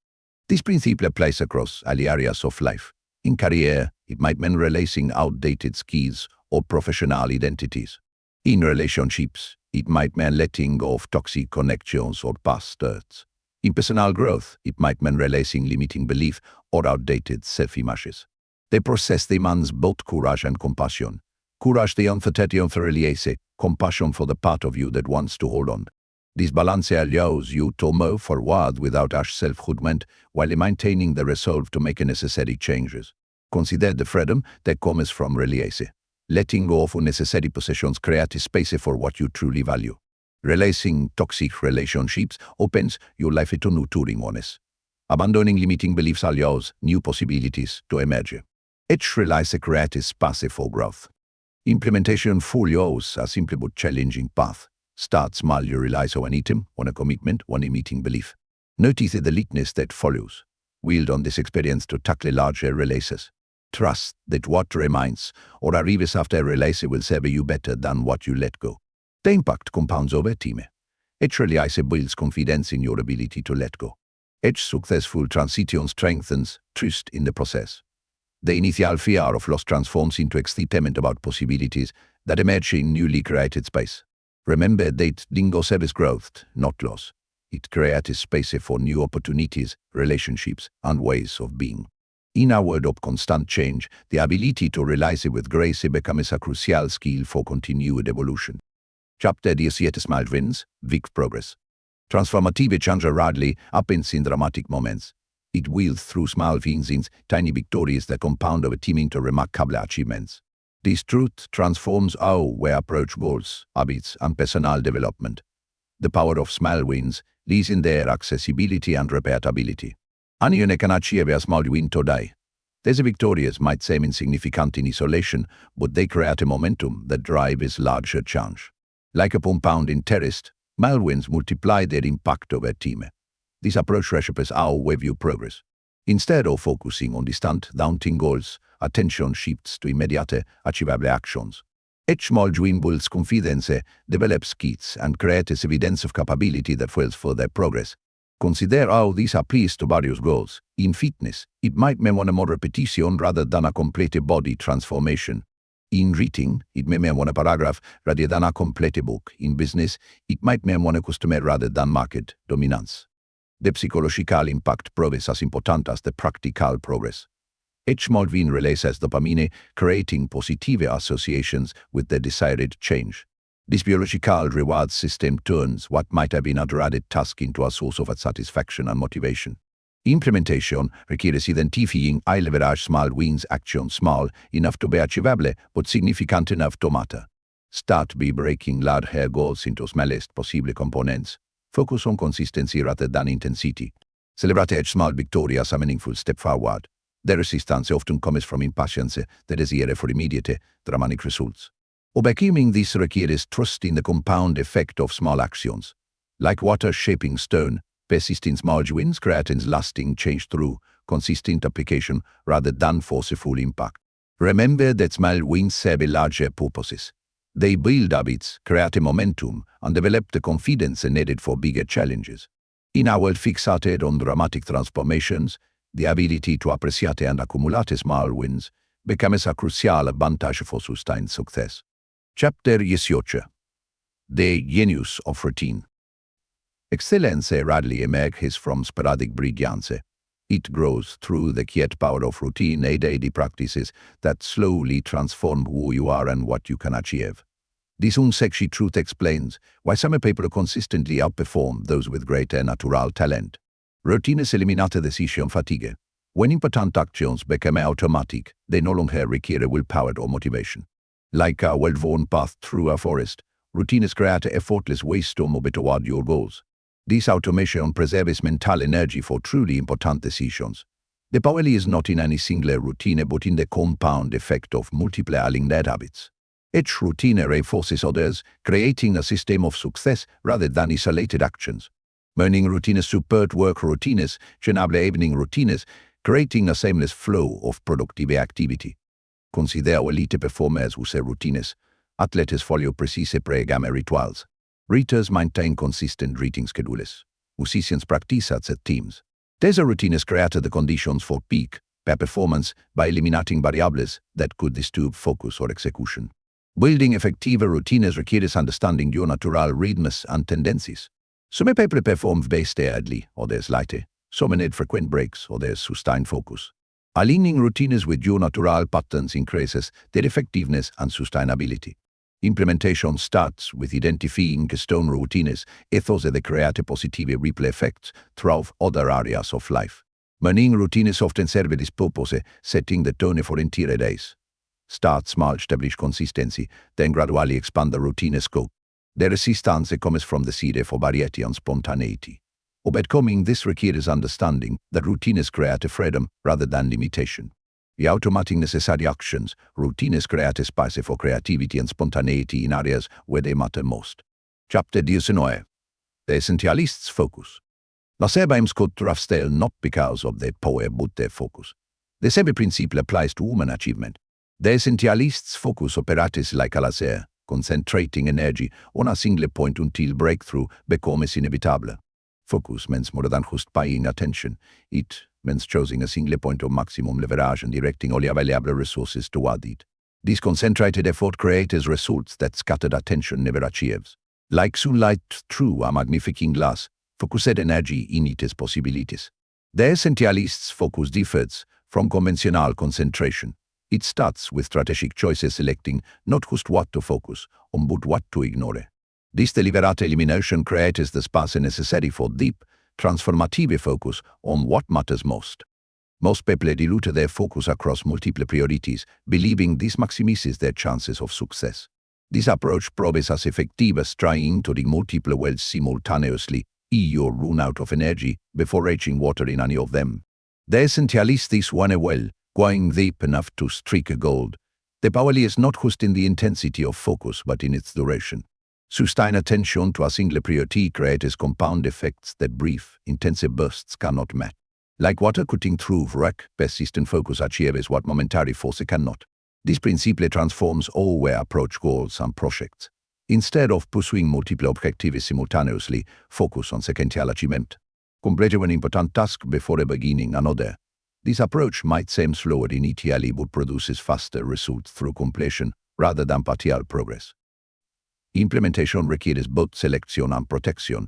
Speaker 1: This principle applies across all areas of life. In career, it might mean releasing outdated skills or professional identities. In relationships, it might mean letting go of toxic connections or past hurts. In personal growth, it might mean releasing limiting belief or outdated self-images. The process demands both courage and compassion. Courage the uncertainty of release, compassion for the part of you that wants to hold on. This balance allows you to move forward without harsh self-judgment while maintaining the resolve to make necessary changes. Consider the freedom that comes from release. Letting go of unnecessary possessions creates space for what you truly value. Releasing toxic relationships opens your life to nurturing ones. Abandoning limiting beliefs allows new possibilities to emerge. Each release creates space for growth. Implementation follows a simple but challenging path. Start small, you realize on an item, on a commitment, on a limiting belief. Notice the likeness that follows. Wield on this experience to tackle larger releases. Trust that what remains or arrives after a release will serve you better than what you let go. The impact compounds over time. Each release builds confidence in your ability to let go. Each successful transition strengthens trust in the process. The initial fear of loss transforms into excitement about possibilities that emerge in newly created space. Remember that dingo serves growth, not loss. It creates space for new opportunities, relationships, and ways of being. In a world of constant change, the ability to realize it with grace becomes a crucial skill for continued evolution. Chapter 17: Small wins, big progress. Transformative change rarely happens in dramatic moments. It wields through small wins in tiny victories that compound over time into remarkable achievements. This truth transforms how we approach goals, habits, and personal development. The power of small wins lies in their accessibility and repeatability. Anyone can achieve a small win today. These victories might seem insignificant in isolation, but they create a momentum that drives larger change. Like a compound interest, small wins multiply their impact over time. This approach reshapes how we view progress. Instead of focusing on distant, daunting goals, attention shifts to immediate, achievable actions. Each small win builds confidence, develops skills, and creates evidence of capability that fuels further progress. Consider how this applies to various goals. In fitness, it might mean one more repetition rather than a complete body transformation. In reading, it may mean one paragraph rather than a complete book. In business, it might mean one customer rather than market dominance. The psychological impact proves as important as the practical progress. Each small win releases dopamine, creating positive associations with the desired change. This biological reward system turns what might have been a dreaded task into a source of satisfaction and motivation. Implementation requires identifying high-leverage small wins, actions small enough to be achievable but significant enough to matter. Start by breaking larger goals into smallest possible components. Focus on consistency rather than intensity. Celebrate each small victory as a meaningful step forward. The resistance often comes from impatience, the desire for immediate, dramatic results. Overcoming this requires trust in the compound effect of small actions. Like water shaping stone, persistent small wins create lasting change through consistent application rather than forceful impact. Remember that small wins serve larger purposes. They build habits, create a momentum, and develop the confidence needed for bigger challenges. In a world fixated on dramatic transformations, the ability to appreciate and accumulate small wins becomes a crucial advantage for sustained success. Chapter 18. The Genius of Routine. Excellence rarely emerges from sporadic brilliance. It grows through the quiet power of routine and daily practices that slowly transform who you are and what you can achieve. This unsexy truth explains why some people consistently outperform those with greater natural talent. Routines eliminate decision fatigue. When important actions become automatic, they no longer require willpower or motivation. Like a well-worn path through a forest, routines create effortless ways to move toward your goals. This automation preserves mental energy for truly important decisions. The power is not in any single routine but in the compound effect of multiple aligned habits. Each routine reinforces others, creating a system of success rather than isolated actions. Morning routines support work routines, enable evening routines, creating a seamless flow of productive activity. Consider elite performers who say routines. Athletes follow precise pre-game rituals. Readers maintain consistent reading schedules. Musicians practice at set teams. These routines create the conditions for peak performance by eliminating variables that could disturb focus or execution. Building effective routines requires understanding your natural rhythms and tendencies. Some people perform best early, others later. Some need frequent breaks, others sustained focus. Aligning routines with your natural patterns increases their effectiveness and sustainability. Implementation starts with identifying keystone routines, ethos that create positive ripple effects throughout other areas of life. Morning routines often serve this purpose, setting the tone for entire days. Start small, establish consistency, then gradually expand the routine scope. The resistance comes from the seed for variety and spontaneity. Overcoming this requires understanding that routines create freedom rather than limitation. By automating necessary actions, routines create space for creativity and spontaneity in areas where they matter most. Chapter 19. The Essentialist's Focus. La serva aims contrastel not because of their power but their focus. The same principle applies to human achievement. The Essentialist's focus operates like a laser, concentrating energy on a single point until breakthrough becomes inevitable. Focus means more than just paying attention. It means choosing a single point of maximum leverage and directing all available resources toward it. This concentrated effort creates results that scattered attention never achieves. Like sunlight through a magnifying glass, focused energy in its possibilities. The Essentialist's focus differs from conventional concentration. It starts with strategic choices, selecting not just what to focus on but what to ignore. This deliberate elimination creates the space necessary for deep, transformative focus on what matters most. Most people dilute their focus across multiple priorities, believing this maximizes their chances of success. This approach proves as effective as trying to do multiple wells simultaneously, you'll run out of energy before reaching water in any of them. The Essentialists one well, going deep enough to strike gold. The power is not just in the intensity of focus, but in its duration. Sustained attention to a single priority creates compound effects that brief, intense bursts cannot match. Like water cutting through rock, persistent focus achieves what momentary force cannot. This principle transforms all we approach goals and projects. Instead of pursuing multiple objectives simultaneously, focus on sequential achievement. Complete an important task before beginning another. This approach might seem slower initially but produces faster results through completion rather than partial progress. Implementation requires both selection and protection.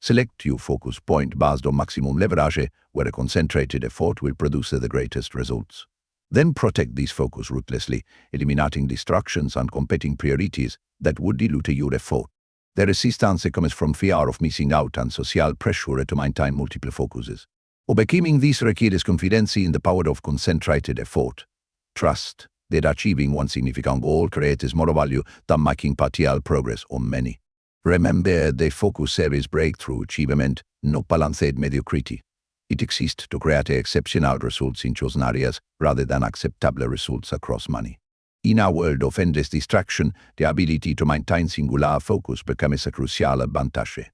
Speaker 1: Select your focus point based on maximum leverage, where a concentrated effort will produce the greatest results. Then protect this focus ruthlessly, eliminating distractions and competing priorities that would dilute your effort. The resistance comes from fear of missing out and social pressure to maintain multiple focuses. Overcoming this requires confidence in the power of concentrated effort. Trust that achieving one significant goal creates more value than making partial progress on many. Remember, the focus serves breakthrough achievement, not balanced mediocrity. It exists to create exceptional results in chosen areas rather than acceptable results across many. In a world of endless distraction, the ability to maintain singular focus becomes a crucial advantage.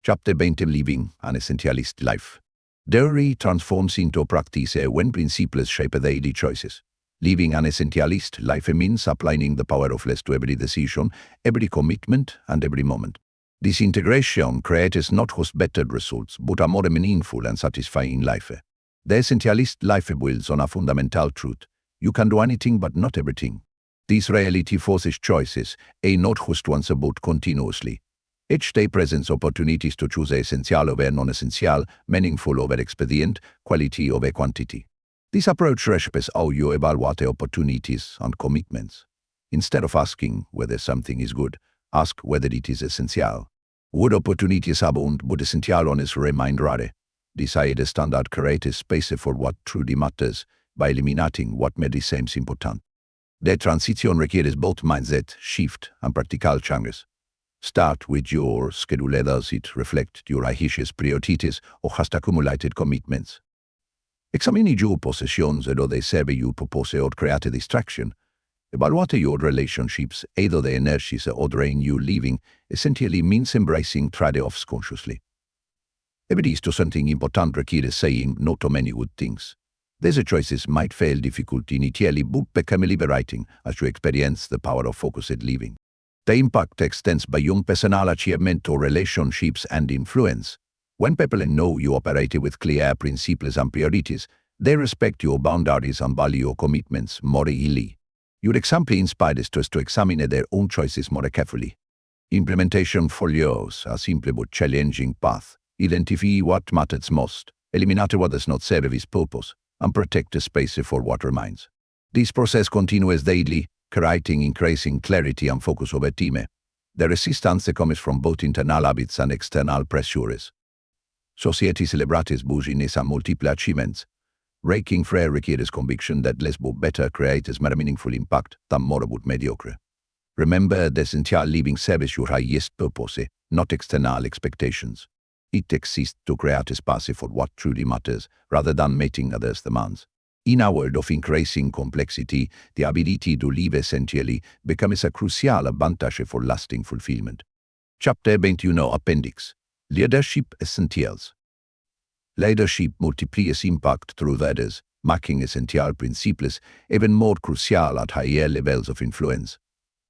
Speaker 1: Chapter 20: Living an Essentialist Life. Theory transforms into practice when principles shape daily choices. Living an essentialist life means applying the power of less to every decision, every commitment, and every moment. This integration creates not just better results, but a more meaningful and satisfying life. The essentialist life builds on a fundamental truth: you can do anything but not everything. This reality forces choices, not just once but continuously. Each day presents opportunities to choose essential over non-essential, meaningful over expedient, quality over quantity. This approach reshapes how you evaluate opportunities and commitments. Instead of asking whether something is good, ask whether it is essential. Good opportunities abound, but essential ones remain rare. This idea standard creates space for what truly matters by eliminating what merely seems important. The transition requires both mindset shift and practical changes. Start with your schedule. Does it reflect your highest priorities or just accumulated commitments? Examine your possessions whether they serve your purpose or create a distraction. Evaluate your relationships, either the energies or drain you. Living essentially means embracing trade-offs consciously. Every is to something important requires saying no to many good things. These choices might feel difficult initially but become liberating as you experience the power of focused living. The impact extends beyond personal achievement or relationships and influence. When people know you operate with clear principles and priorities, they respect your boundaries and value your commitments more easily. Your example inspires us to examine their own choices more carefully. Implementation follows a simple but challenging path. Identify what matters most, eliminate what does not serve its purpose, and protect the space for what remains. This process continues daily, creating increasing clarity and focus over time. The resistance comes from both internal habits and external pressures. Society celebrates busyness and multiple achievements. Breaking free requires conviction that less but better creates more meaningful impact than more but mediocre. Remember, the essential living serves your highest purpose, not external expectations. It exists to create a space for what truly matters, rather than meeting others' demands. In a world of increasing complexity, the ability to live essentially becomes a crucial advantage for lasting fulfillment. Chapter 21: Appendix. Leadership Essentials. Leadership multiplies impact through others, making essential principles even more crucial at higher levels of influence.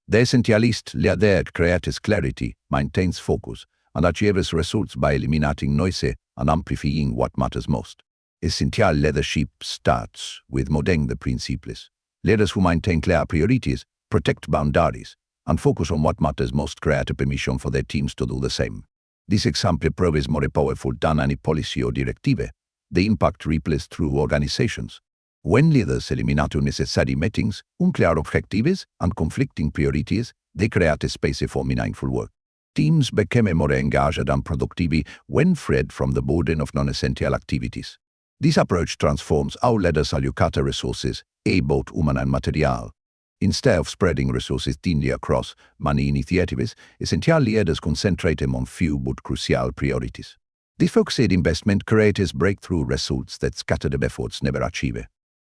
Speaker 1: The essentialist leader creates clarity, maintains focus, and achieves results by eliminating noise and amplifying what matters most. Essential leadership starts with modeling the principles. Leaders who maintain clear priorities, protect boundaries, and focus on what matters most create a permission for their teams to do the same. This example proves more powerful than any policy or directive. The impact ripples through organizations. When leaders eliminate unnecessary meetings, unclear objectives, and conflicting priorities, they create a space for meaningful work. Teams become more engaged and productive when freed from the burden of non-essential activities. This approach transforms how leaders allocate resources, both human and material. Instead of spreading resources thinly across many initiatives, essential leaders concentrate on few but crucial priorities. This focused investment creates breakthrough results that scattered efforts never achieve.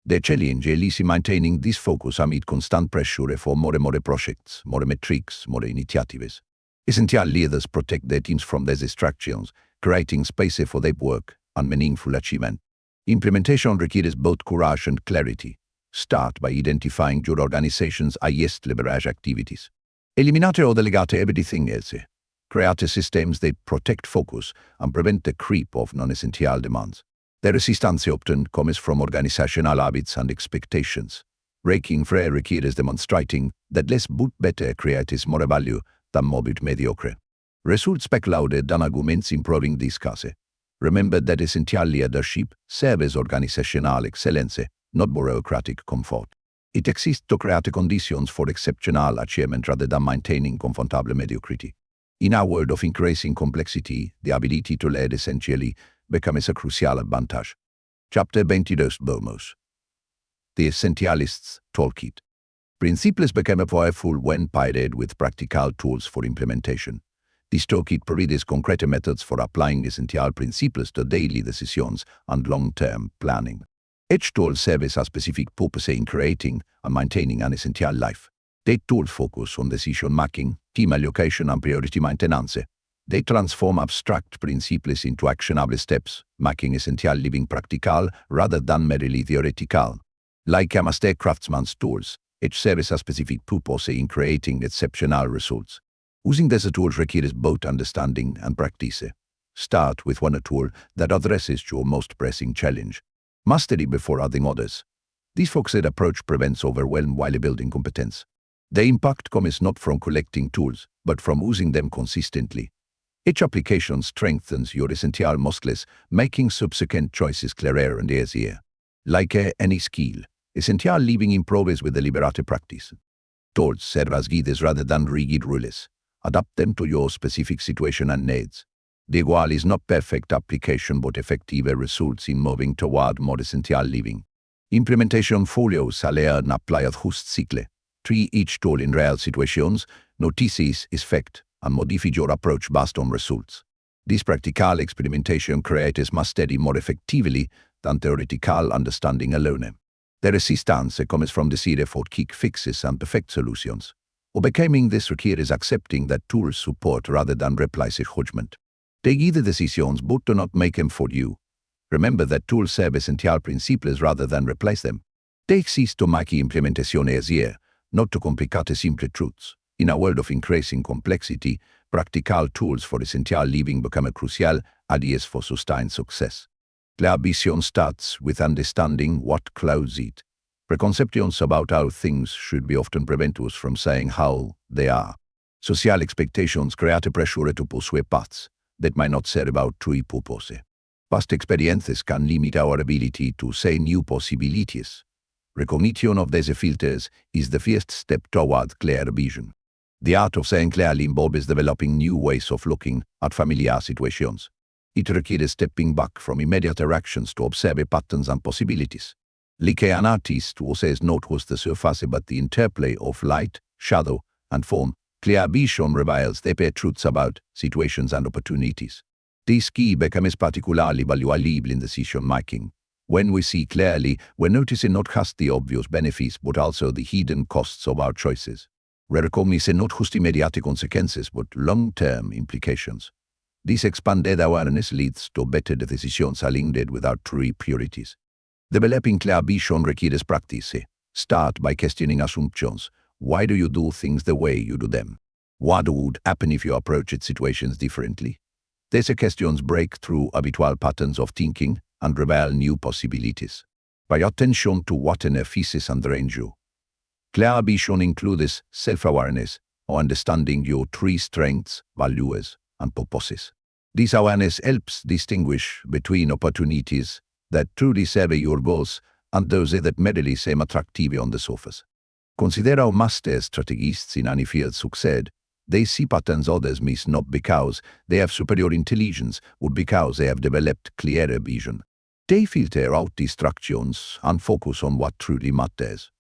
Speaker 1: The challenge is maintaining this focus amid constant pressure for more projects, more metrics, more initiatives. Essential leaders protect their teams from these distractions, creating space for their work and meaningful achievement. Implementation requires both courage and clarity. Start by identifying your organization's highest leverage activities. Eliminate or delegate everything else. Create systems that protect focus and prevent the creep of non-essential demands. The resistance often comes from organizational habits and expectations. Breaking free requires demonstrating that less but better creates more value than more but mediocre. Results speak louder than arguments improving this case. Remember that essential leadership serves organizational excellence, not bureaucratic comfort. It exists to create conditions for exceptional achievement rather than maintaining comfortable mediocrity. In a world of increasing complexity, the ability to lead essentially becomes a crucial advantage. Chapter 22 Bonus. The Essentialists Toolkit. Principios became powerful when paired with practical tools for implementation. This toolkit provides concrete methods for applying essential principles to daily decisions and long-term planning. Each tool serves a specific purpose in creating and maintaining an essential life. They tools focus on decision-making, team allocation, and priority maintenance. They transform abstract principles into actionable steps, making essential living practical rather than merely theoretical. Like a master craftsman's tools, each serves a specific purpose in creating exceptional results. Using these tools requires both understanding and practice. Start with one tool that addresses your most pressing challenge. Master it before adding others. This focused approach prevents overwhelm while building competence. The impact comes not from collecting tools, but from using them consistently. Each application strengthens your essential muscles, making subsequent choices clearer and easier. Like any skill, essential living improves with deliberate practice. Tools serve as guides rather than rigid rules. Adapt them to your specific situation and needs. The goal is not perfect application but effective results in moving toward more essential living. Implementation follows a layered and applied cycle. Treat each tool in real situations, notice its effect, and modify your approach based on results. This practical experimentation creates mastery more effectively than theoretical understanding alone. The resistance comes from the desire for quick fixes and perfect solutions. Overcoming this requires accepting that tools support rather than replace judgment. They guide the decisions but do not make them for you. Remember that tools serve essential principles rather than replace them. They exist to make implementation easier, not to complicate simple truths. In a world of increasing complexity, practical tools for essential living become crucial ideas for sustained success. Clear vision starts with understanding what clouds it. Preconceptions about how things should be often prevent us from saying how they are. Social expectations create a pressure to pursue paths that might not serve our true purpose. Past experiences can limit our ability to see new possibilities. Recognition of these filters is the first step toward clear vision. The art of saying clearly involves developing new ways of looking at familiar situations. It requires stepping back from immediate reactions to observe patterns and possibilities. Like an artist who says not just the surface but the interplay of light, shadow, and form, clear vision reveals deeper truths about situations and opportunities. This key becomes particularly valuable in decision-making. When we see clearly, we're noticing not just the obvious benefits but also the hidden costs of our choices. We recognize not just immediate consequences but long-term implications. This expanded awareness leads to better decisions aligned with our true priorities. Developing clear vision requires practice. Start by questioning assumptions. Why do you do things the way you do them? What would happen if you approached situations differently? These questions break through habitual patterns of thinking and reveal new possibilities. Pay attention to what benefices and drains you. Clear vision includes self-awareness or understanding your true strengths, values, and purposes. This awareness helps distinguish between opportunities that truly serve your goals and those that merely seem attractive on the surface. Consider how master strategists in any field succeed. They see patterns others miss not because they have superior intelligence, but because they have developed clearer vision. They filter out distractions and focus on what truly matters.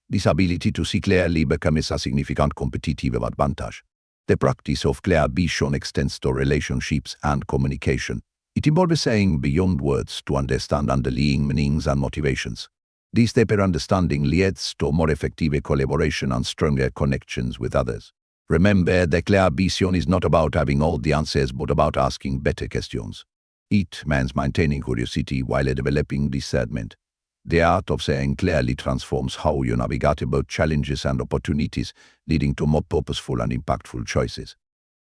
Speaker 1: This ability to see clearly becomes a significant competitive advantage. The practice of clear vision extends to relationships and communication. It involves saying beyond words to understand underlying meanings and motivations. This deeper understanding leads to more effective collaboration and stronger connections with others. Remember, the clear vision is not about having all the answers, but about asking better questions. It means maintaining curiosity while developing discernment. The art of saying clearly transforms how you navigate both challenges and opportunities, leading to more purposeful and impactful choices.